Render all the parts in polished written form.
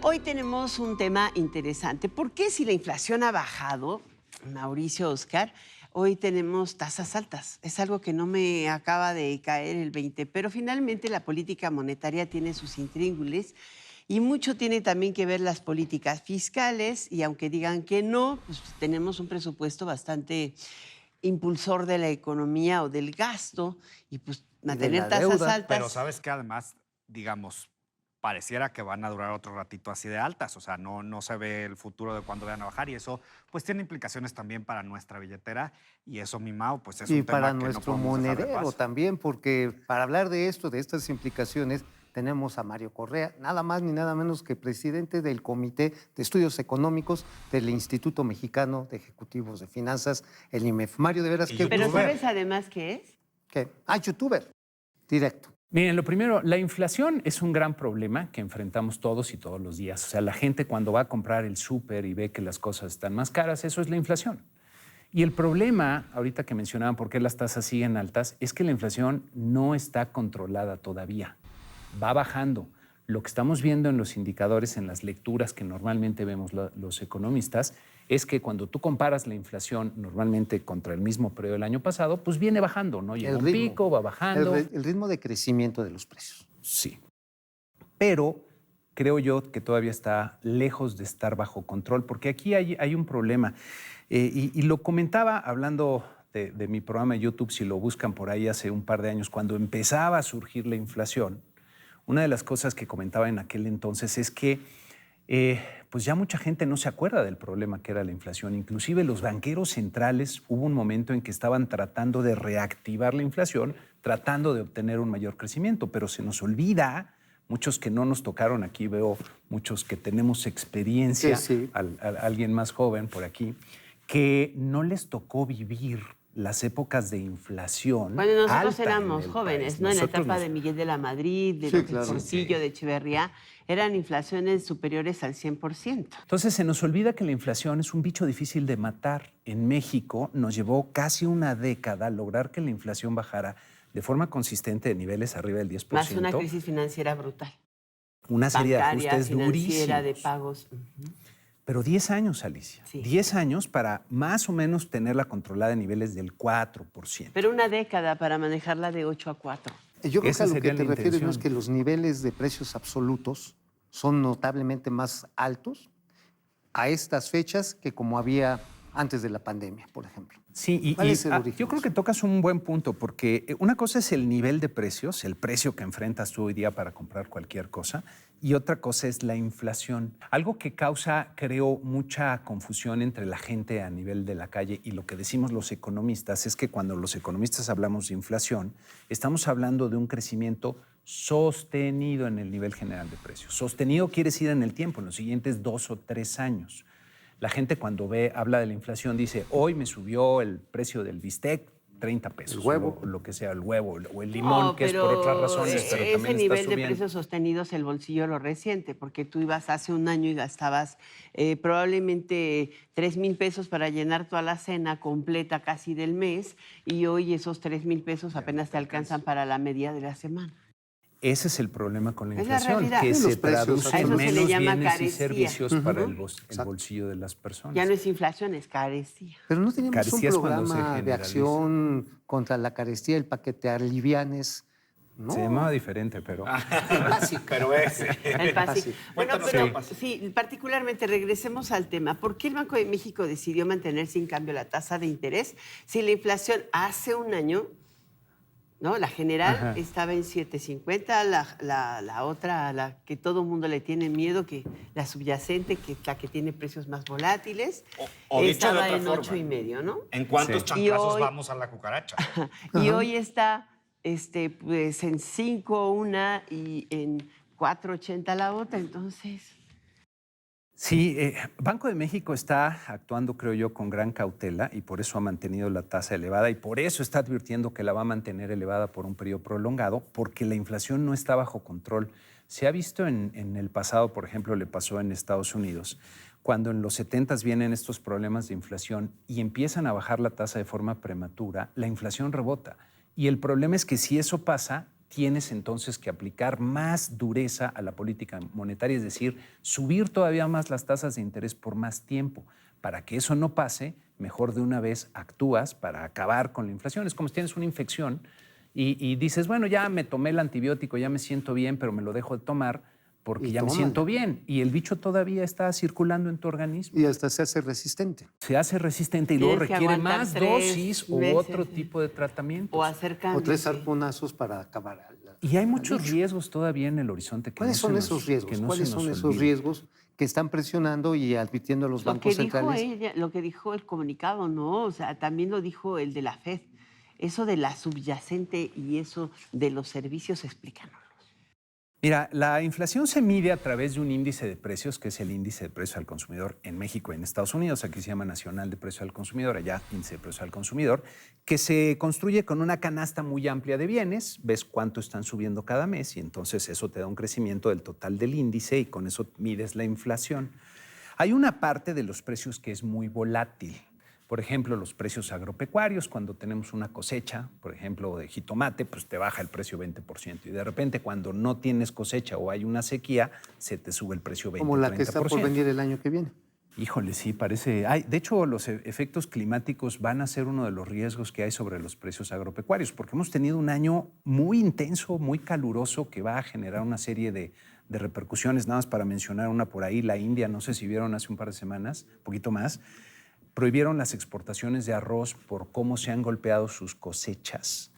Hoy tenemos un tema interesante. ¿Por qué si la inflación ha bajado, Mauricio, Oscar, hoy tenemos tasas altas? Es algo que no me acaba de caer el 20, pero finalmente la política monetaria tiene sus intríngulis y mucho tiene también que ver las políticas fiscales y aunque digan que no, pues tenemos un presupuesto bastante impulsor de la economía o del gasto y pues Y de mantener la tasas deuda. altas. Pero sabes que además, digamos, pareciera que van a durar otro ratito así de altas, o sea, no se ve el futuro de cuándo vayan a bajar y eso pues tiene implicaciones también para nuestra billetera y eso, mi Mau, pues es Y un tema para que no nuestro podemos dejar de monedero paso. también, porque para hablar de esto, de estas implicaciones, tenemos a Mario Correa, nada más ni nada menos que presidente del Comité de Estudios Económicos del Instituto Mexicano de Ejecutivos de Finanzas, el IMEF. Mario, de veras Y que... Pero youtuber. ¿sabes además qué es? ¿Qué? Ah, youtuber, directo. Miren, lo primero, la inflación es un gran problema que enfrentamos todos y todos los días. O sea, la gente cuando va a comprar el súper y ve que las cosas están más caras, eso es la inflación. Y el problema, ahorita que mencionaban por qué las tasas siguen altas, es que la inflación no está controlada todavía. Va bajando. Lo que estamos viendo en los indicadores, en las lecturas que normalmente vemos los economistas, es que cuando tú comparas la inflación normalmente contra el mismo periodo del año pasado, pues viene bajando, ¿no? Llega un pico, va bajando. El ritmo de crecimiento de los precios. Sí. Pero creo yo que todavía está lejos de estar bajo control, porque aquí hay un problema. Y lo comentaba hablando de mi programa de YouTube, si lo buscan por ahí hace un par de años, cuando empezaba a surgir la inflación. Una de las cosas que comentaba en aquel entonces es que pues ya mucha gente no se acuerda del problema que era la inflación. Inclusive los banqueros centrales hubo un momento en que estaban tratando de reactivar la inflación, tratando de obtener un mayor crecimiento, pero se nos olvida, muchos que no nos tocaron aquí, veo muchos que tenemos experiencia, Sí. alguien más joven por aquí, que no les tocó vivir las épocas de inflación. Bueno, nosotros alta en éramos el jóvenes, país. ¿no? En la Nosotros etapa nos- de Miguel de la Madrid, de Sí, López claro. Portillo, de Echeverría, eran inflaciones superiores al 100%. Entonces se nos olvida que la inflación es un bicho difícil de matar. En México nos llevó casi una década lograr que la inflación bajara de forma consistente de niveles arriba del 10%. Más una crisis financiera brutal. Una serie de Bancaria, ajustes financiera, de durísimos. pagos. Ujú. Pero 10 años, Alicia. Sí. 10 años para más o menos tenerla controlada en niveles del 4%. Pero una década para manejarla de 8 a 4. Yo creo que Esa a lo sería que te la refieres no es intención. que los niveles de precios absolutos son notablemente más altos a estas fechas que como había antes de la pandemia, por ejemplo. Sí, ¿Cuál es el origen yo de creo eso? que tocas un buen punto, porque una cosa es el nivel de precios, el precio que enfrentas tú hoy día para comprar cualquier cosa, y otra cosa es la inflación. Algo que causa, creo, mucha confusión entre la gente a nivel de la calle y lo que decimos los economistas es que cuando los economistas hablamos de inflación, estamos hablando de un crecimiento sostenido en el nivel general de precios. Sostenido quiere decir en el tiempo, en los siguientes 2 o 3 años. La gente cuando habla de la inflación dice, hoy me subió el precio del bistec 30 pesos. El huevo. O lo que sea, el huevo o el limón, que es por otras razones, pero ese también está nivel de subiendo. precios sostenidos el bolsillo lo resiente, porque tú ibas hace un año y gastabas probablemente 3,000 pesos para llenar toda la cena completa casi del mes, y hoy esos 3,000 pesos apenas te alcanzan para la media de la semana. Ese es el problema con la Es la inflación, realidad. que Sí, se los precios, traduce a eso en se le menos llama bienes y carecía. servicios para el Exacto. bolsillo de las personas. Ya no es inflación, es carecía. Pero no teníamos un Carestía es cuando se programa de generaliza. acción contra la carestía, el paquete Alivianes, ¿no? Se llamaba diferente, pero... El básico. Pero ese. El PASIC. Fácil. Bueno, Cuéntanos pero el PASIC. sí, particularmente regresemos al tema. ¿Por qué el Banco de México decidió mantener sin cambio la tasa de interés si la inflación hace un año, ¿no? La general Ajá. estaba en 7.50, la otra, a la que todo el mundo le tiene miedo, que la subyacente, que es la que tiene precios más volátiles, O dicho de estaba otra en forma, 8,5, ¿no? ¿En cuántos Sí. chanclazos Y hoy- vamos a la cucaracha? Y hoy está pues en 5 una y en 4.80 la otra, entonces... Sí, Banco de México está actuando, creo yo, con gran cautela y por eso ha mantenido la tasa elevada y por eso está advirtiendo que la va a mantener elevada por un periodo prolongado, porque la inflación no está bajo control. Se ha visto en el pasado, por ejemplo, le pasó en Estados Unidos, cuando en los 70s vienen estos problemas de inflación y empiezan a bajar la tasa de forma prematura, la inflación rebota. Y el problema es que si eso pasa, tienes entonces que aplicar más dureza a la política monetaria, es decir, subir todavía más las tasas de interés por más tiempo. Para que eso no pase, mejor de una vez actúas para acabar con la inflación. Es como si tienes una infección y dices, bueno, ya me tomé el antibiótico, ya me siento bien, pero me lo dejo de tomar porque ya me siento bien. Y el bicho todavía está circulando en tu organismo. Y hasta se hace resistente. Se hace resistente y luego Tienes que requiere aguantar más 3 dosis o meses, otro tipo de tratamiento. O hacer cambios. O 3 sí. arponazos para acabar. Y hay muchos riesgos todavía en el horizonte. ¿Cuáles son esos riesgos? ¿Cuáles son esos riesgos que están presionando y advirtiendo a los bancos centrales? Lo que dijo el comunicado, ¿no? O sea, también lo dijo el de la FED. Eso de la subyacente y eso de los servicios, explícanos. Mira, la inflación se mide a través de un índice de precios, que es el índice de precios al consumidor en México y en Estados Unidos. Aquí se llama Nacional de Precio al Consumidor, allá índice de precio al consumidor, que se construye con una canasta muy amplia de bienes. Ves cuánto están subiendo cada mes y entonces eso te da un crecimiento del total del índice y con eso mides la inflación. Hay una parte de los precios que es muy volátil. Por ejemplo, los precios agropecuarios, cuando tenemos una cosecha, por ejemplo, de jitomate, pues te baja el precio 20%. Y de repente, cuando no tienes cosecha o hay una sequía, se te sube el precio 20%. Como la que está por venir el año que viene. Híjole, sí, parece. De hecho, los efectos climáticos van a ser uno de los riesgos que hay sobre los precios agropecuarios, porque hemos tenido un año muy intenso, muy caluroso, que va a generar una serie de repercusiones. Nada más para mencionar una por ahí, la India, no sé si vieron hace un par de semanas, un poquito más, prohibieron las exportaciones de arroz por cómo se han golpeado sus cosechas.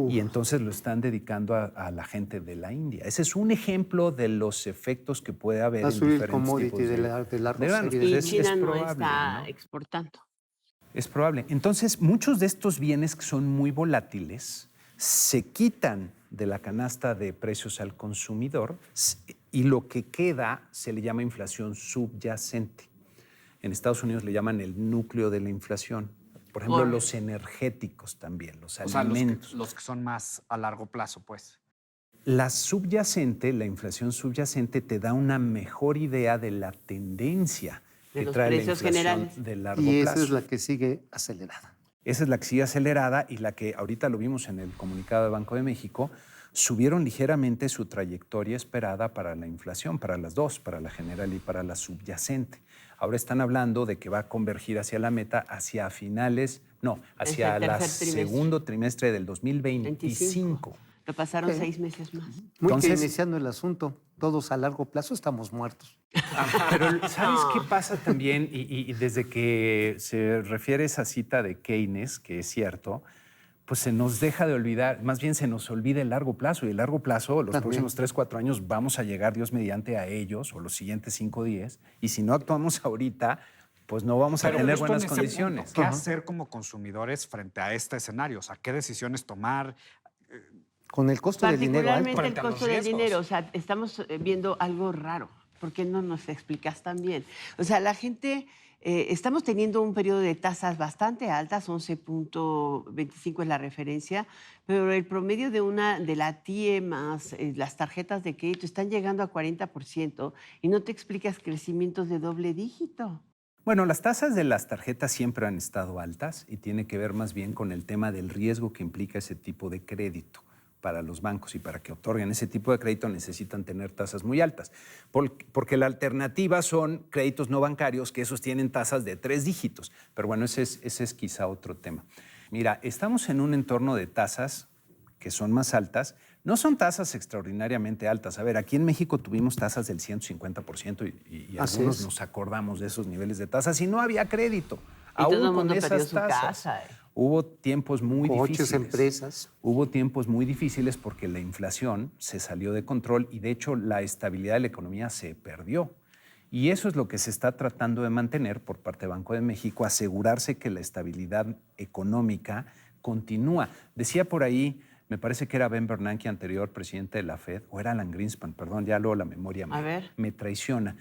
Y entonces lo están dedicando a la gente de la India. Ese es un ejemplo de los efectos que puede haber en diferentes tipos del arroz. Y China no está exportando. Es probable. Entonces, muchos de estos bienes que son muy volátiles se quitan de la canasta de precios al consumidor y lo que queda se le llama inflación subyacente. En Estados Unidos le llaman el núcleo de la inflación. Por ejemplo, los energéticos también, los alimentos. Los que son más a largo plazo, pues. La subyacente, la inflación subyacente, te da una mejor idea de la tendencia de que los trae precios la inflación generales de largo plazo. Y plazo. esa es la que sigue acelerada. Esa es la que sigue acelerada y la que ahorita lo vimos en el comunicado de Banco de México, subieron ligeramente su trayectoria esperada para la inflación, para las dos, para la general y para la subyacente. Ahora están hablando de que va a convergir hacia la meta hacia hacia el segundo trimestre del 2025. Lo pasaron 6 meses más. Muy iniciando el asunto, todos a largo plazo estamos muertos. Pero ¿sabes qué pasa también? Y desde que se refiere esa cita de Keynes, que es cierto, pues se nos deja de olvidar, más bien se nos olvida el largo plazo. Y el largo plazo, los próximos 3, 4 años, vamos a llegar, Dios mediante, a ellos, o los siguientes 5, 10. Y si no actuamos ahorita, pues no vamos a tener buenas condiciones. ¿Qué hacer como consumidores frente a este escenario? O sea, ¿qué decisiones tomar? Con el costo del dinero alto. Particularmente el costo del dinero. O sea, estamos viendo algo raro. ¿Por qué no nos explicas también? O sea, la gente... estamos teniendo un periodo de tasas bastante altas, 11.25 es la referencia, pero el promedio de la TIE más las tarjetas de crédito están llegando a 40% y no te explicas crecimientos de doble dígito. Bueno, las tasas de las tarjetas siempre han estado altas y tiene que ver más bien con el tema del riesgo que implica ese tipo de crédito. Para los bancos y para que otorguen ese tipo de crédito necesitan tener tasas muy altas, porque la alternativa son créditos no bancarios que esos tienen tasas de 3 dígitos. Pero bueno, ese es quizá otro tema. Mira, estamos en un entorno de tasas que son más altas. No son tasas extraordinariamente altas. A ver, aquí en México tuvimos tasas del 150% y algunos nos acordamos de esos niveles de tasas y no había crédito. Y todo el mundo perdió su casa. Hubo tiempos muy difíciles. Empresas. Hubo tiempos muy difíciles porque la inflación se salió de control y de hecho la estabilidad de la economía se perdió. Y eso es lo que se está tratando de mantener por parte del Banco de México, asegurarse que la estabilidad económica continúa. Decía por ahí, me parece que era Ben Bernanke, anterior presidente de la FED, o era Alan Greenspan, perdón, ya luego la memoria me traiciona,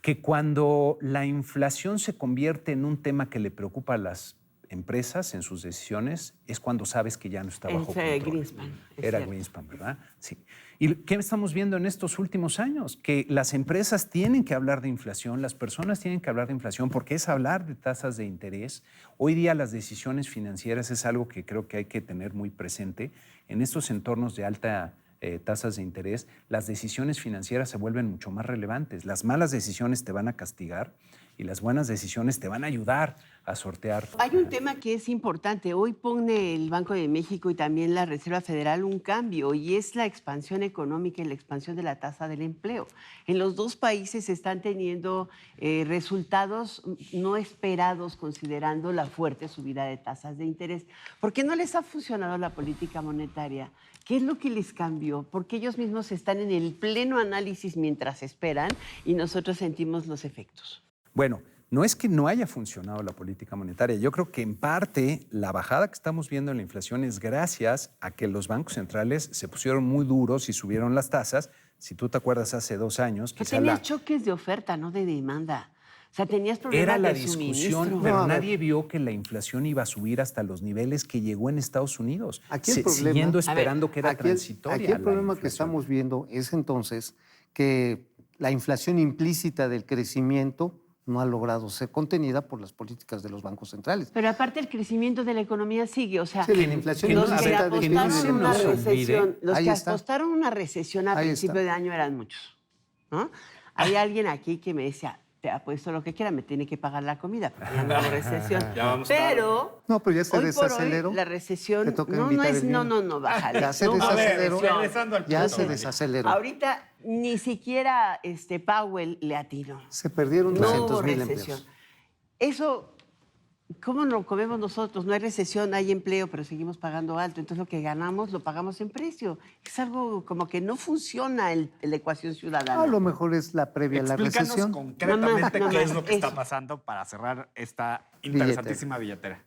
que cuando la inflación se convierte en un tema que le preocupa a las empresas en sus decisiones, es cuando sabes que ya no está bajo control. Greenspan, era Greenspan, ¿verdad? Sí. ¿Y qué estamos viendo en estos últimos años? Que las empresas tienen que hablar de inflación, las personas tienen que hablar de inflación, porque es hablar de tasas de interés. Hoy día las decisiones financieras es algo que creo que hay que tener muy presente en estos entornos de alta tasas de interés, las decisiones financieras se vuelven mucho más relevantes. Las malas decisiones te van a castigar y las buenas decisiones te van a ayudar a sortear. Hay un tema que es importante. Hoy pone el Banco de México y también la Reserva Federal un cambio, y es la expansión económica y la expansión de la tasa del empleo. En los dos países están teniendo resultados no esperados considerando la fuerte subida de tasas de interés. ¿Por qué no les ha funcionado la política monetaria? ¿Qué es lo que les cambió? Porque ellos mismos están en el pleno análisis mientras esperan y nosotros sentimos los efectos. Bueno, no es que no haya funcionado la política monetaria. Yo creo que en parte la bajada que estamos viendo en la inflación es gracias a que los bancos centrales se pusieron muy duros y subieron las tasas. Si tú te acuerdas, hace 2 años... Tenías choques de oferta, no de demanda. O sea, tenías problemas era la de discusión, suministro. pero nadie vio que la inflación iba a subir hasta los niveles que llegó en Estados Unidos. Aquí el problema, siguiendo esperando que era transitoria. Aquí el problema que estamos viendo es entonces que la inflación implícita del crecimiento no ha logrado ser contenida por las políticas de los bancos centrales. Pero aparte el crecimiento de la economía sigue, o sea, Sí, la inflación los que implícita del apostaron una recesión, los Ahí que está. apostaron una recesión a Ahí principio está. de año eran muchos, ¿no? Hay alguien aquí que me decía, te apuesto lo que quiera, me tiene que pagar la comida, porque ya no hay recesión. Pero No, pero ya se hoy por desaceleró. hoy la recesión Te toca no invitar es, el vino. bájale. Ya se no, desaceleró. regresando al Ya punto, se María. desaceleró. Ahorita ni siquiera Powell le atinó. Se perdieron No hubo 200,000 recesión. empleos. Eso, ¿cómo lo comemos nosotros? No hay recesión, hay empleo, pero seguimos pagando alto. Entonces lo que ganamos lo pagamos en precio. Es algo como que no funciona la ecuación ciudadana. A lo mejor es la previa a la Explícanos recesión. concretamente Nada qué más, es lo que está eso. pasando para cerrar esta interesantísima billetera.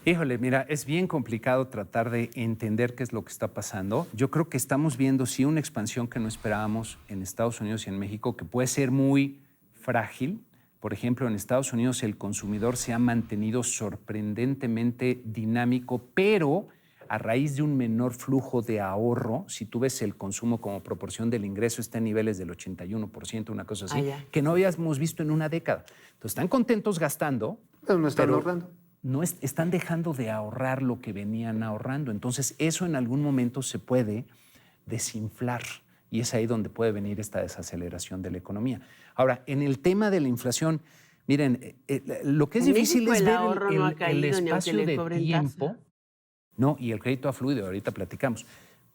Híjole, mira, es bien complicado tratar de entender qué es lo que está pasando. Yo creo que estamos viendo, sí, una expansión que no esperábamos en Estados Unidos y en México, que puede ser muy frágil. Por ejemplo, en Estados Unidos el consumidor se ha mantenido sorprendentemente dinámico, pero a raíz de un menor flujo de ahorro, si tú ves el consumo como proporción del ingreso, está en niveles del 81%, una cosa así, que no habíamos visto en una década. Entonces, están contentos gastando, Pero no están ahorrando. no están dejando de ahorrar lo que venían ahorrando. Entonces, eso en algún momento se puede desinflar y es ahí donde puede venir esta desaceleración de la economía. Ahora, en el tema de la inflación, miren, lo que es En difícil México es el ver ahorro no ha caído, ni aunque espacio le de cobren tiempo. tasa. No, y el crédito ha fluido, ahorita platicamos.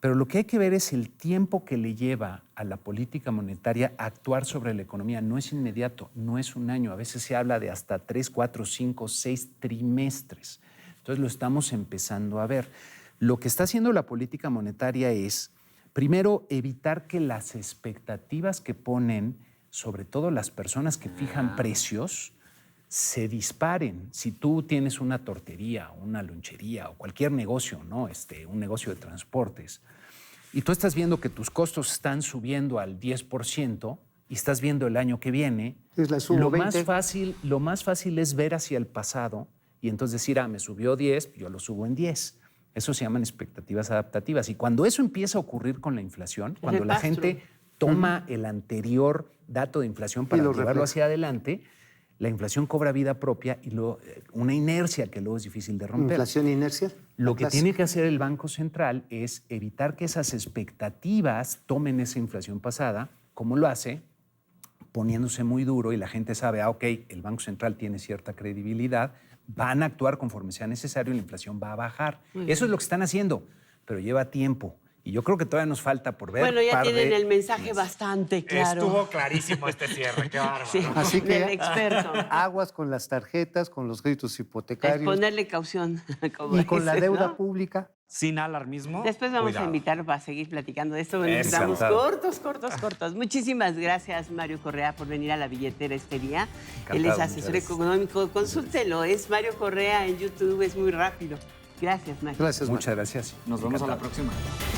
Pero lo que hay que ver es el tiempo que le lleva a la política monetaria a actuar sobre la economía. No es inmediato, no es un año. A veces se habla de hasta 3, 4, 5, 6 trimestres. Entonces lo estamos empezando a ver. Lo que está haciendo la política monetaria es, primero, evitar que las expectativas que ponen, sobre todo las personas que fijan precios, se disparen. Si tú tienes una tortería, una lonchería o cualquier negocio, ¿no? Un negocio de transportes, y tú estás viendo que tus costos están subiendo al 10% y estás viendo el año que viene, Es la subo lo 20. más fácil es ver hacia el pasado y entonces decir, me subió 10, yo lo subo en 10. Eso se llaman expectativas adaptativas. Y cuando eso empieza a ocurrir con la inflación, cuando la repastro. gente toma el anterior dato de inflación para lo llevarlo refleja. hacia adelante, la inflación cobra vida propia y una inercia que luego es difícil de romper. Inflación inercial. Lo que La tiene que hacer el Banco Central es evitar que esas expectativas tomen esa inflación pasada, como lo hace, poniéndose muy duro y la gente sabe, ok, el Banco Central tiene cierta credibilidad, van a actuar conforme sea necesario y la inflación va a bajar. Eso es lo que están haciendo, pero lleva tiempo. Y yo creo que todavía nos falta por ver. Bueno, ya par tienen de el mensaje meses. bastante claro. Estuvo clarísimo este cierre, qué bárbaro. Sí, Así que del experto. aguas con las tarjetas, con los créditos Es hipotecarios ponerle caución. Como y con la dices, deuda ¿no? pública. Sin alarmismo. Después vamos cuidado. a invitarlo para seguir platicando de esto. Eso. Estamos Encantado. cortos. Muchísimas gracias, Mario Correa, por venir a La Billetera este día. Encantado, Él es muchas asesor gracias. económico. Consúltelo, es Mario Correa en YouTube, es muy rápido. Gracias, Mario. Gracias, Mario. Muchas gracias. Nos vemos a la Encantado. próxima.